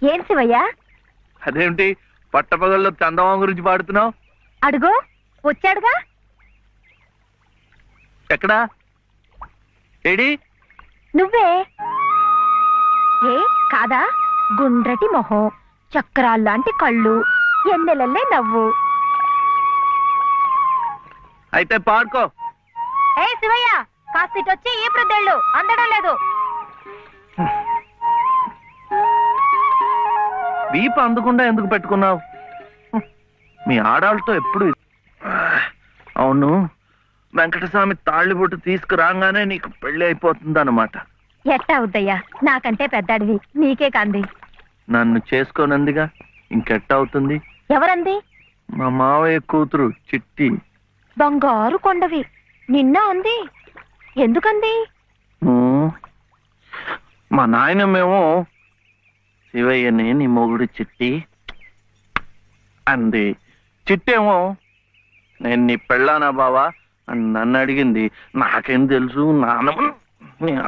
ఏం శివయ్య? అదేంటి పట్టపగల్లో చందమామ గురించి పాడుతున్నావు? అడుగో వచ్చాడుగా. ఎక్కడా? ఏడి? నువ్వే. ఏ కాదా? గుండ్రటి మొహం, చక్రాల్లాంటి కళ్ళు, ఎన్నెలల్లే నవ్వు. అయితే పాడుకో. ఏ శివయ్య, కాస్తిటొచ్చి ఈ ప్రద్దెళ్ళు అందడం లేదు. వీపు అందకుండా ఎందుకు పెట్టుకున్నావు? మీ ఆడాళ్ళతో ఎప్పుడు. అవును, వెంకటస్వామి తాళ్ళిబొట్టు తీసుకురాగానే నీకు పెళ్లి అయిపోతుంది అన్నమాట. ఎట్టా అవుద్దయ్యా, నాకంటే పెద్దాడివి, నీకే కంది. నన్ను చేసుకోనందిగా, ఇంకెట్ట అవుతుంది? ఎవరంది? మా మావయ్య కూతురు చిట్టి. బంగారు కొండవి, నిన్న అంది. ఎందుకంది? మా నాయనమేమో శివయ్యని నీ మొగుడు చిట్టి అంది. చిట్టేమో నేను నీ పెళ్ళానా బావా అని నన్ను అడిగింది. నాకేం తెలుసు, నానమ్మ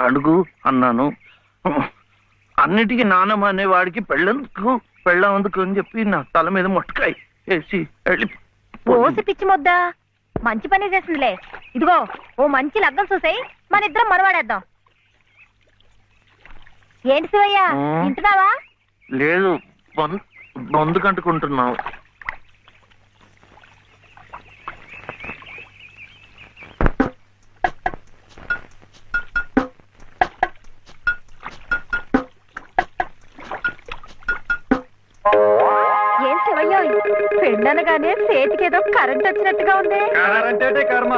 అడుగు అన్నాను. అన్నిటికీ నానమ్మ అనేవాడికి పెళ్ళందుకు అని చెప్పి నా తల మీద మొట్టకాయ వేసి వెళ్ళి పోసి పిచ్చి మొద్దా, మంచి పని చేసిందిలే. ఇదిగో ఓ మంచి లగ్గం చూసాయి, మన ఇద్దరం మనవాడేద్దాం. ఏంటి శివయ్య, వింటున్నావా? లేదు, బొందు కంటుకుంటున్నావు. ఏం శివయ్య, పెళ్ళనగానే చేతికి ఏదో కరెంట్ వచ్చినట్టుగా ఉంది. అంటే కర్మ,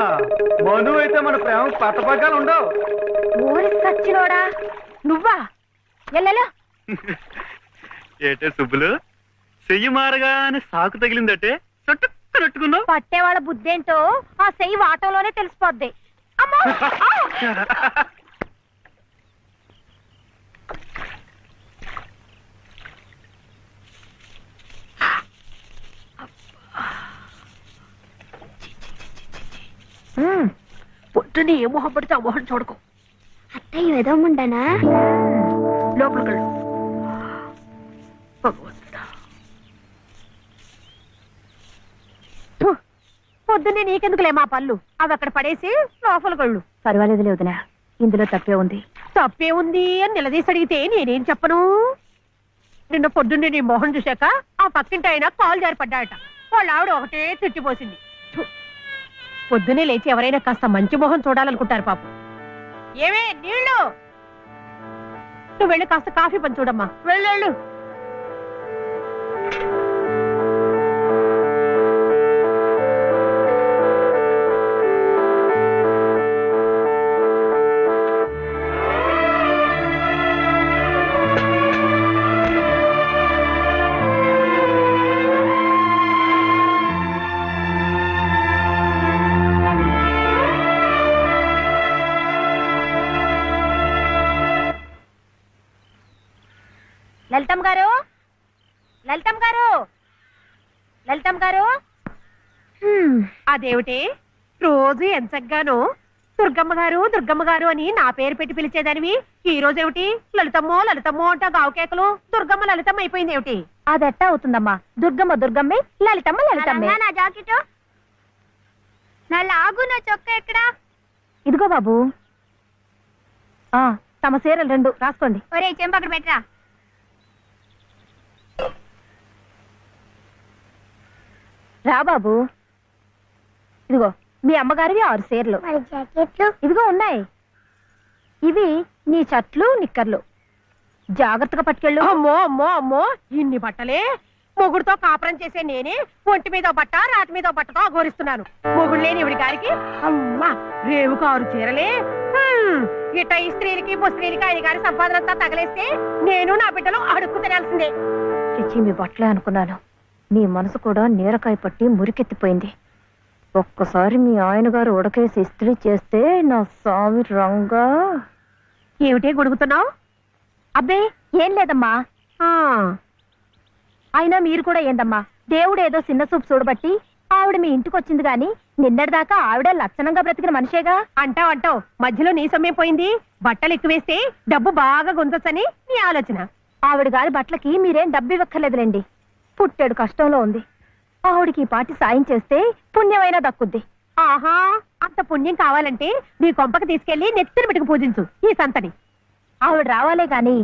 మను అయితే మన ప్రేమ పట్టపగ్గాలు ఉండవు. ఊరి సచ్చినోడా నువ్వా? ఎల్లెలో ఏటే సుబ్బులు, చెయ్యి మారగానే సాకు తగిలిందటే చుట్టుకున్నావు. పట్టేవాళ్ళ బుద్ధేంటో ఆ చెయ్యి వాటంలోనే తెలిసిపోద్ది. అమ్మా! పొద్దున్నే ఏ మొహం పడితే ఆ మొహం చూడకు. అత్తయ్య ఎదవమంటానా? లోపలికి వెళ్ళు. భగవంతుడా, పొద్దున్నే నీకెందుకులే మా పళ్ళు, అవి అక్కడ పడేసి లోపలికి వెళ్ళు. పర్వాలేదు లేదునా, ఇందులో తప్పే ఉంది. తప్పే ఉంది అని నిలదీసి అడిగితే నేనేం చెప్పను? నిన్న పొద్దున్నే నీ మొహం చూశాక ఆ పక్కింటి ఆయన కాలు జారి పడ్డాడట. వాళ్ళ ఆవిడ ఒకటే తిట్టిపోసింది. పొద్దునే లేచి ఎవరైనా కాస్త మంచి మొహం చూడాలనుకుంటారు పాపం. ఏమే నీళ్ళు, నువ్వు వెళ్ళి కాస్త కాఫీ పని చూడమ్మా. వెళ్ళు. లలితమ్మ గారు, లలితమ్మ గారు, లలితమ్మ గారు. అదేమిటి రోజు ఎంచగ్గాను దుర్గమ్మ గారు అని నా పేరు పెట్టి పిలిచేదానివి, ఈ రోజు ఏమిటి లలితమ్మో అంటా గావుకేకలు దుర్గమ్మ లలితమ్మ అయిపోయింది ఏమిటి? అదెట్టా అవుతుందమ్మా, దుర్గమ్మే, లలితమ్మే. నా జాకెట్, నా లాగు, నా చొక్క ఎక్కడా? ఇదిగో బాబు. తమ చీరలు 2 రాసుకోండి. ఒరే చెంప అక్కడ పెట్టరా. రా బాబు. ఇదిగో మీ అమ్మగారివి 6 చీరలు. ఇదిగో ఉన్నాయి. ఇవి నీ చట్లు నిక్కర్లు, జాగ్రత్తగా పట్టుకెళ్ళు. అమ్మో ఇన్ని బట్టలే? మొగుడుతో కాపురం చేసే నేనే ఒంటి మీద బట్ట రాతి మీద బట్టతో అఘోరిస్తున్నాను. మొగుడు లేని ఇవిడి గారికి అమ్మా రేవు 6 చీరలే. ఇట్ట ఈ స్త్రీలకి ముస్త్రీలకి ఆయన గారి సంపాదన అంతా తగలేస్తే నేను నా బిడ్డలు అడుక్కు తినాల్సిందే. చిచ్చి, మీ బట్టలే అనుకున్నాను. మీ మనసు కూడా నీరకాయ పట్టి మురికెత్తిపోయింది. ఒక్కసారి మీ ఆయన గారు ఉడకేసి ఇస్త్రీ చేస్తే నా స్వామి రంగా. ఏమిటే గొడుగుతున్నావు? అబ్బే ఏం లేదమ్మా. అయినా మీరు కూడా ఏందమ్మా, దేవుడు ఏదో చిన్న చూపు చూడబట్టి ఆవిడ మీ ఇంటికి వచ్చింది గాని నిన్నటిదాకా ఆవిడ లక్షణంగా బ్రతికిన మనిషేగా. అంటావు మధ్యలో నీ సమయం పోయింది. బట్టలు ఎక్కువేస్తే డబ్బు బాగా గుంజొచ్చని నీ ఆలోచన. ఆవిడ గారి బట్టలకి మీరేం డబ్బు ఇవ్వక్కర్లేదులేండి. పుట్టెడు కష్టంలో ఉంది. ఆవిడికి ఈ పాటి సాయం చేస్తే పుణ్యమైనా దక్కుద్ది. ఆహా, అంత పుణ్యం కావాలంటే నీ కొంపకి తీసుకెళ్లి నెత్తిన పెట్టుకు పూజించు ఈ సంతని. ఆవిడ రావాలే గాని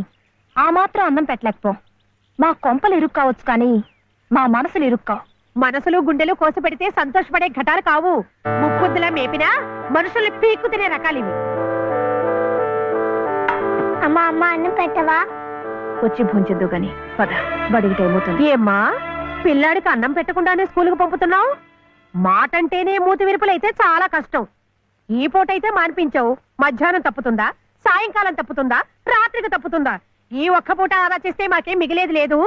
ఆ మాత్రం అన్నం పెట్టలేకపో. మా కొంపలు ఇరుక్కు కావచ్చు కానీ మా మనసులు ఇరుక్కావు. మనసులు గుండెలు కోసి పెడితే సంతోషపడే ఘటాలు కావు. ముప్పుద్దులా మేపినా మనుషుల్ని పీక్కు తినే రకాలివి. అమ్మా అమ్మ అన్నం పెట్టవా? వచ్చి భుంచొద్దు గాని పద, బడికి టైం అవుతుంది. ఏమ్మా, పిల్లాడికి అన్నం పెట్టకుండానే స్కూల్కి పంపుతున్నావు? మాటంటేనే మూతి విరుపులైతే చాలా కష్టం. ఈ పూటైతే మానిపించావు, మధ్యాహ్నం తప్పుతుందా, సాయంకాలం తప్పుతుందా, రాత్రికి తప్పుతుందా? ఈ ఒక్క పూట ఆదా చేస్తే మాకేం మిగిలేదు లేదు.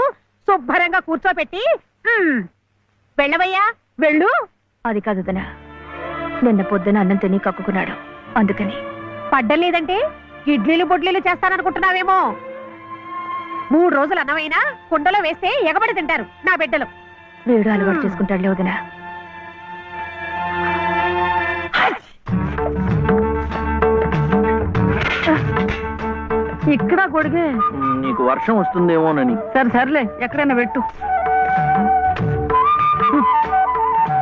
శుభ్రంగా కూర్చోపెట్టి వెళ్ళవయ్యా, వెళ్ళు. అది కాదు వదినా, నిన్న పొద్దున అన్నం తిని కక్కుకున్నాడు, అందుకని. పడ్డలేదంటే ఇడ్లీలు బొడ్లీలు చేస్తాననుకుంటున్నావేమో. 3 రోజులు అన్నమైనా కుండలో వేస్తే ఎగబడి తింటారు నా బిడ్డలు. వేడు అలవాటు చేసుకుంటాడులే వదినా. ఇక్కడ గొడిగే. నీకు వర్షం వస్తుందేమోనని. సరే సర్లే, ఎక్కడైనా పెట్టు.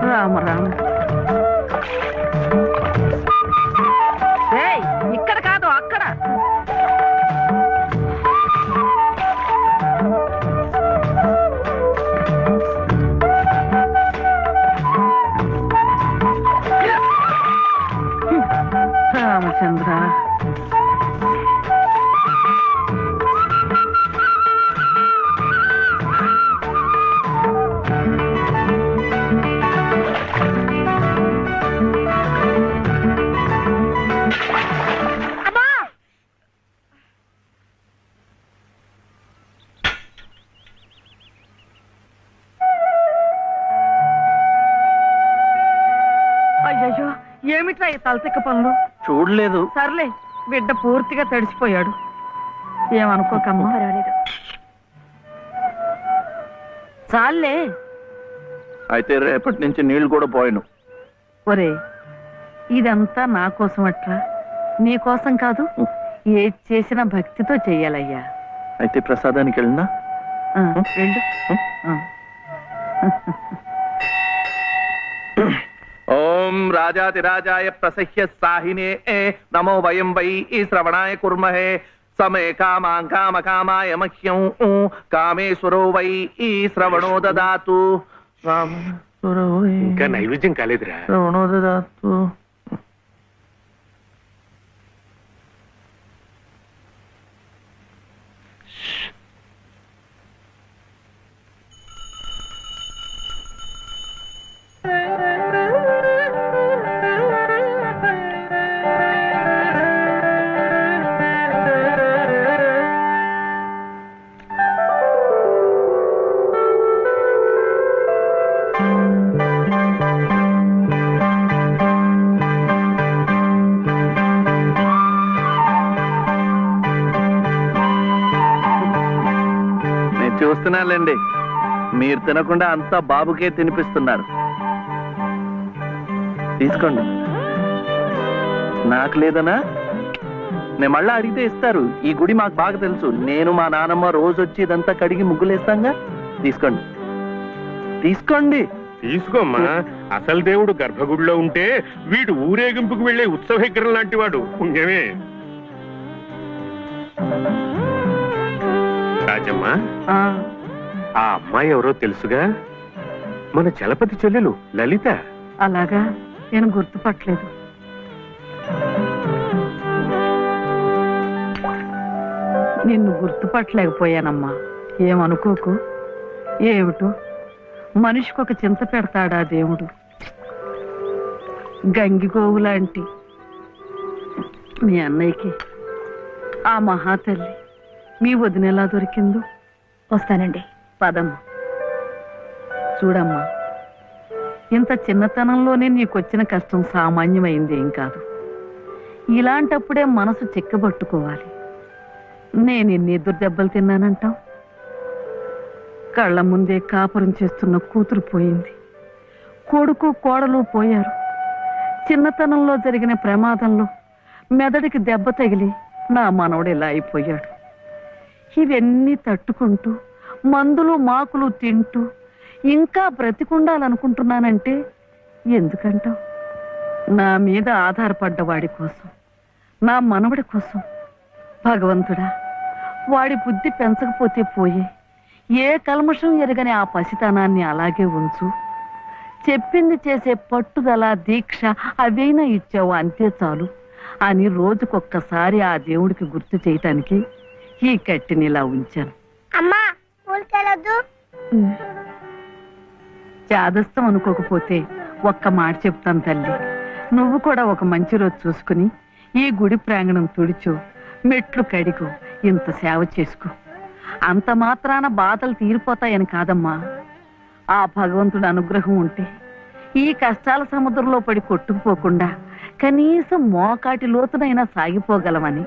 రామ రామ. ఇక్కడ కాదు, అక్కడ. రామచంద్ర, అయ్యో ఏమిట్రా ఈ తలతిక్క పనులు? చూడలేదు. సర్లే, బిడ్డ పూర్తిగా తడిసిపోయాడు. ఏమనుకోకమ్మా. పర్వాలేదు. చాలే. అయితే రేపటి నుంచి నీళ్లు కూడా పోయాను. ఒరే, ఇదంతా నా కోసం అట్రా, నీ కోసం కాదు. ఏది చేసినా భక్తితో చెయ్యాలయ్యా. అయితే ప్రసాదానికి వెళ్ళినా వెళ్ళు. ఓం రాజాతిరాజాయ ప్రసహ్య సాహినే నమో వయం వై శ్రవణాయ కుర్మహే సమే కామాం కామ కామాయ మహ్యం కామేశ్వరో వై శ్రవణో దదాతు. ఇంకా నైవేద్యం కాలేదురా. శ్రవణో దదాతు. చూస్తున్నానులేండి, మీరు తినకుండా అంతా బాబుకే తినిపిస్తున్నారు. తీసుకోండి. నాకు లేదనా? నేను మళ్ళా అడిగితే ఇస్తారు. ఈ గుడి మాకు బాగా తెలుసు. నేను మా నానమ్మ రోజు వచ్చి ఇదంతా కడిగి ముగ్గులేస్తాంగా. తీసుకోండి, తీసుకోండి. తీసుకోమ్మా. అసలు దేవుడు గర్భగుడిలో ఉంటే వీడు ఊరేగింపుకు వెళ్లే ఉత్సవ విగ్రహం లాంటి వాడు. పుణ్యమే. రాజమ్మా, ఆ అమ్మాయి ఎవరో తెలుసుగా? మన చలపతి చెల్లెలు లలిత. అలాగా, నేను గుర్తుపట్టలేదు. నిన్ను గుర్తుపట్టలేకపోయానమ్మా. ఏమనుకోకు. ఏమిటో మనిషికొక చింత పెడతాడా దేవుడు. గంగిగోవు లాంటి మీ అన్నయ్యకి ఆ మహాతల్లి మీ వదిన ఎలా దొరికిందో. వస్తానండి. పదమ్మా. చూడమ్మా, ఇంత చిన్నతనంలోనే నీకొచ్చిన కష్టం సామాన్యమైంది ఏం కాదు. ఇలాంటప్పుడే మనసు చిక్కబట్టుకోవాలి. నేను ఎన్ని ఎదురు దెబ్బలు తిన్నానంటావు? కళ్ళ ముందే కాపురం చేస్తున్న కూతురు పోయింది. కొడుకు కోడలు పోయారు. చిన్నతనంలో జరిగిన ప్రమాదంలో మెదడికి దెబ్బ తగిలి నా మనవడు ఇలా అయిపోయాడు. ఇవన్నీ తట్టుకుంటూ మందులు మాకులు తింటూ ఇంకా బ్రతికుండాలనుకుంటున్నానంటే ఎందుకంటావు? నా మీద ఆధారపడ్డ వాడి కోసం, నా మనవడి కోసం. భగవంతుడా, వాడి బుద్ధి పెంచకపోతే పోయే, ఏ కల్మషం ఎరగని ఆ పసితనాన్ని అలాగే ఉంచు. చెప్పింది చేసే పట్టుదల, దీక్ష అవైనా ఇచ్చావు, అంతే చాలు అని రోజుకొక్కసారి ఆ దేవుడికి గుర్తు చేయటానికి ఈ కట్టిని ఇలా ఉంచాను. అమ్మా ఊరికెళ్ళొద్దు. చాదస్తం అనుకోకపోతే ఒక్క మాట చెప్తాను తల్లి. నువ్వు కూడా ఒక మంచి రోజు చూసుకుని ఈ గుడి ప్రాంగణం తుడిచో, మెట్లు కడిగో, ఇంత సేవ చేసుకో. అంత మాత్రాన బాధలు తీరిపోతాయని కాదమ్మా. ఆ భగవంతుడి అనుగ్రహం ఉంటే ఈ కష్టాల సముద్రంలో పడి కొట్టుకుపోకుండా కనీసం మోకాటి లోతునైనా సాగిపోగలమని.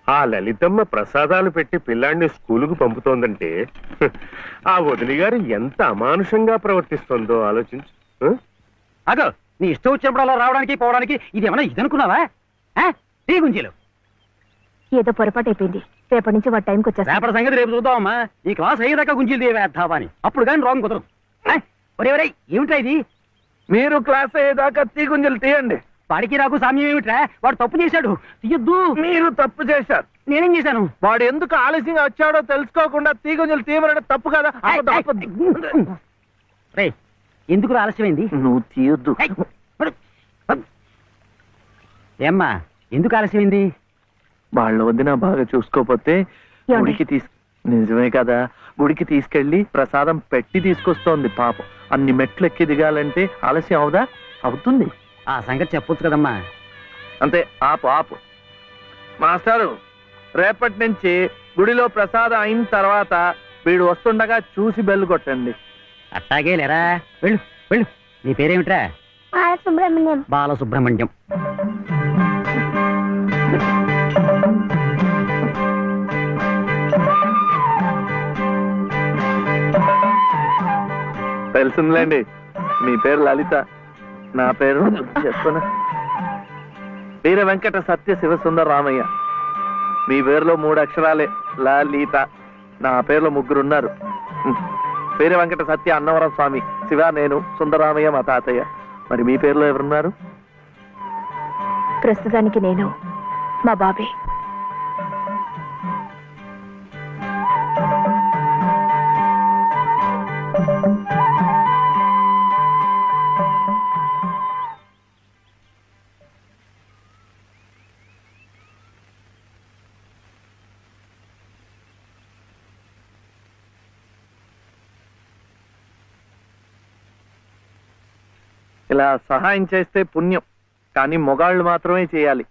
ఆ లలితమ్మ ప్రసాదాలు పెట్టి పిల్లాడిని స్కూలుకు పంపుతోందంటే ఆ వదిలి గారు ఎంత అమానుషంగా ప్రవర్తిస్తోందో ఆలోచించు. అగో, నీ ఇష్టం వచ్చినప్పుడు అలా రావడానికి పోవడానికి ఇది ఏమన్నా ఇదనుకున్నావా? టీ గుంజీలు ఏదో పొరపాటు అయిపోయింది. రేపటి నుంచి వాడి టైంకి వచ్చేస్తా. రేపటి సంగతి రేపు చూద్దామమ్మా. ఈ క్లాస్ అయ్యేదాకా గుంజీలు వేద్దావా అని, అప్పుడు కానీ రాంగ్ కుదరదు. ఒరే ఒరే, ఏమిట్రా ఇది? మీరు క్లాస్ అయ్యేదాకా తీగుంజలు తీయండి. వాడికి నాకు సామ్యం ఏమిట్రా? వాడు తప్పు చేశాడు, తీయొద్దు. మీరు తప్పు చేశారు. నేనేం చేశాను? వాడు ఎందుకు ఆలస్యంగా వచ్చాడో తెలుసుకోకుండా తీగుంజలు తీయమనడం తప్పు కదా. రే, ఎందుకు ఆలస్యమైంది? నువ్వు తీయొద్దు. ఏమ్మా, ఎందుకు ఆలస్యమైంది? వాళ్ళ వదిన బాగా చూసుకోపోతే గుడికి నిజమే కదా, గుడికి తీసుకెళ్లి ప్రసాదం పెట్టి తీసుకొస్తోంది పాపం. అన్ని మెట్లు ఎక్కి దిగాలంటే ఆలస్యం అవుదా? అవుతుంది. ఆ సంగతి చెప్పొచ్చు కదమ్మా. అంతే, ఆపు ఆపు. మాస్టారు, రేపటి నుంచి గుడిలో ప్రసాదం అయిన తర్వాత వీడు వస్తుండగా చూసి బెల్లు కొట్టండి. అట్టాగే లేరా, వెళ్ళు వెళ్ళు. నీ పేరేమిట్రా? బాలసుబ్రహ్మణ్యం. బాలసుబ్రహ్మణ్యం. తెలిసిందిలేండి, మీ పేరు లలిత, నా పేరు చెప్పనా, వీర వెంకట సత్య శివసుందర రామయ్య. మీ పేరులో 3 అక్షరాలే, లలిత. నా పేరులో 3 ఉన్నారు. వీర వెంకట సత్య అన్నవరం స్వామి, శివ నేను, సుందరరామయ్య మా తాతయ్య. మరి మీ పేరులో ఎవరున్నారు? ప్రస్తుతానికి నేను, మా బాబే. ఇలా సహాయం చేస్తే పుణ్యం, కానీ మొగాళ్ళు మాత్రమే చేయాలి.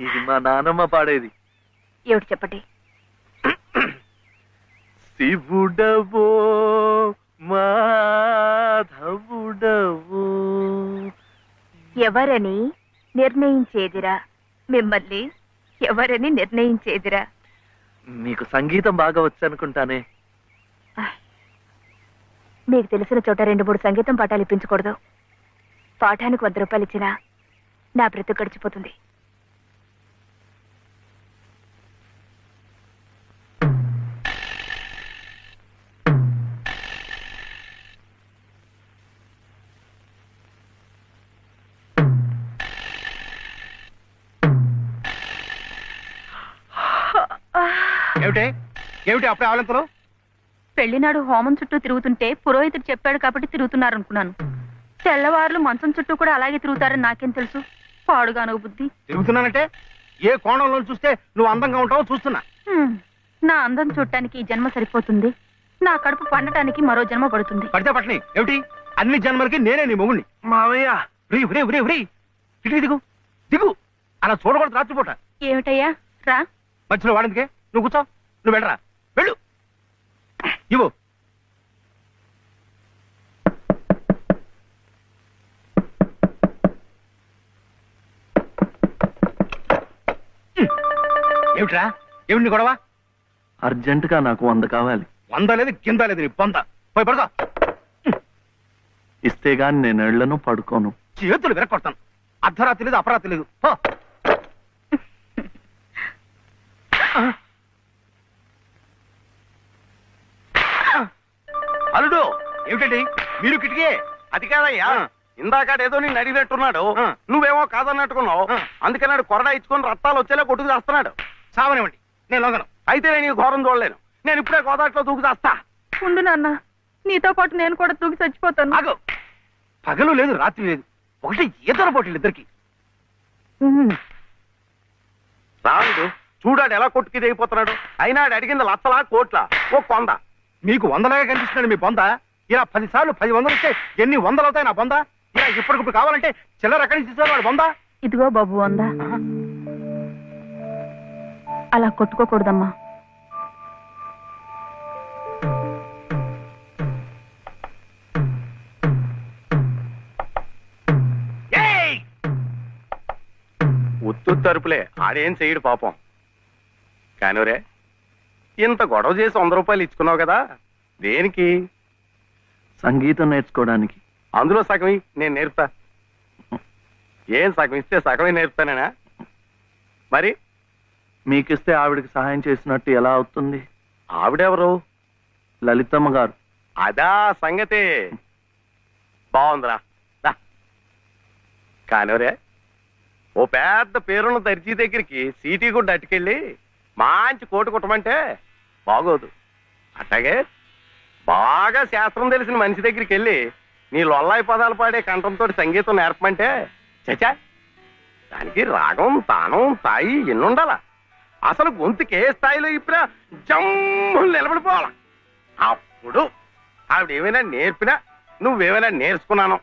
ఇది మా నానమ్మ పాడేది. ఏమిటి చెప్పండి. శివుడవో మాధవుడవో ఎవరని నిర్ణయించేదిరా, మిమ్మల్ని ఎవరని నిర్ణయించేదిరా. మీకు సంగీతం బాగా వచ్చనుకుంటానే. మీకు తెలిసిన చోట 2-3 సంగీతం పాఠాలు ఇప్పించకూడదు. పాఠానికి 100 రూపాయలు ఇచ్చినా నా బ్రతుకు గడిచిపోతుంది. ఏమిటి ఏమిటి అప్పుడే ఆవలింతలు? పెళ్లినాడు హోమం చుట్టూ తిరుగుతుంటే పురోహితుడు చెప్పాడు కాబట్టి తిరుగుతున్నారు అనుకున్నాను. తెల్లవారులు మంచం చుట్టూ కూడా అలాగే తిరుగుతారని నాకేం తెలుసు. పాడుగాను బుద్ధి. తిరుగుతున్నానంటే ఏ కోణంలో చూస్తే నువ్వు అందంగా ఉంటావో చూస్తున్నా. నా అందం చూడటానికి ఈ జన్మ సరిపోతుంది. నా కడుపు పండటానికి మరో జన్మ పడుతుంది. పడితే పట్టని ఏమిటి? అన్ని జన్మలకి నేనే నీ మొగుణ్ణి. మావయ్య ఇటు దిగు దిగు. అలా చూడకూడదు రాత్రిపూట. ఏమిటయ్యా రా. మధ్యలో వాడిందికే నువ్వు కూర్చో. నువ్వు వెళ్ళరా వెళ్ళు. ఇవ్వు. ఏమిట్రా ఏమిటి నీ గొడవ? అర్జెంటుగా నాకు 100 కావాలి. 100 లేదు కింద లేదు నీ పొంద. పోయి పడుకో. ఇస్తే గాని నేను ఎళ్లను, పడుకోను. చేతులు విరక్కొడతాను. అర్ధరాత్రి లేదు అపరాత్రి లేదు. పో. అల్లుడు ఏమిటండి మీరు కిటికీ? అది కాదయ్యా, ఇందాకడేదో నేను అడిగినట్టున్నాడు, నువ్వేమో కాదన్నట్టుకున్నావు. అందుకన్నాడు కొరడా ఇచ్చుకొని రక్తాలు వచ్చేలా కొట్టుకు చేస్తున్నాడు. సావనివ్వండి, నేను లొంగను. అయితే నేను ఈ ఘోరం చూడలేను. నేను ఇప్పుడే గోదాట్లో దూకు చేస్తా. ఉండు నాన్న, నీతో పాటు నేను కూడా తూగి చచ్చిపోతాను. ఆగు. పగలు లేదు రాత్రి లేదు, ఒకటి ఈతల పోటీలు ఇద్దరికి. రాడు చూడాడు ఎలా కొట్టుకి దిగిపోతున్నాడు. అయినా ఆడు అడిగింది లచ్చలా కోట్ల ఓ కొంద. మీకు 100లాగా కనిపిస్తున్నాడు మీ బొంద. ఇలా 10 సార్లు 10 వందలు ఇస్తే ఎన్ని వందలు అవుతాయి నా బొంద? ఇలా ఇప్పటికిప్పుడు కావాలంటే చిల్లర ఎక్కడి నుంచి తీసుకోవాలి వాడు బొంద? ఇదిగో బాబు వందా. అలా కొట్టుకోకూడదమ్మా. ఉత్తు తరుపులే, ఆడేం చెయ్యడు పాపం. కానివరే, ఇంత గొడవ చేసి 100 రూపాయలు ఇచ్చుకున్నావు కదా, దేనికి? సంగీతం నేర్చుకోవడానికి. అందులో సగం నేను నేర్పుతా. ఏం సగం ఇస్తే సగమే నేర్పుతానేనా? మరి మీకిస్తే ఆవిడకి సహాయం చేసినట్టు ఎలా అవుతుంది? ఆవిడెవరు? లలితమ్మ గారు. అదా సంగతి. బాగుందిరా. కానివరే, ఓ పెద్ద పేరున్న దర్జీ దగ్గరికి సీటీ గుడ్డ అట్టుకెళ్ళి మంచి కోటు కుట్టమంటే బాగోదు. అట్లాగే బాగా శాస్త్రం తెలిసిన మనిషి దగ్గరికి వెళ్ళి నీ లొల్లాయి పదాలు పాడే కంఠంతో సంగీతం నేర్పమంటే చచా, దానికి రాగం తానం తాయి ఎన్నుండాలా? అసలు గొంతుకే స్థాయిలో ఇప్పుడు జమ్ము నిలబడిపోవాలా. అప్పుడు ఆవిడ ఏమైనా నేర్పినా నువ్వేమైనా నేర్చుకున్నాను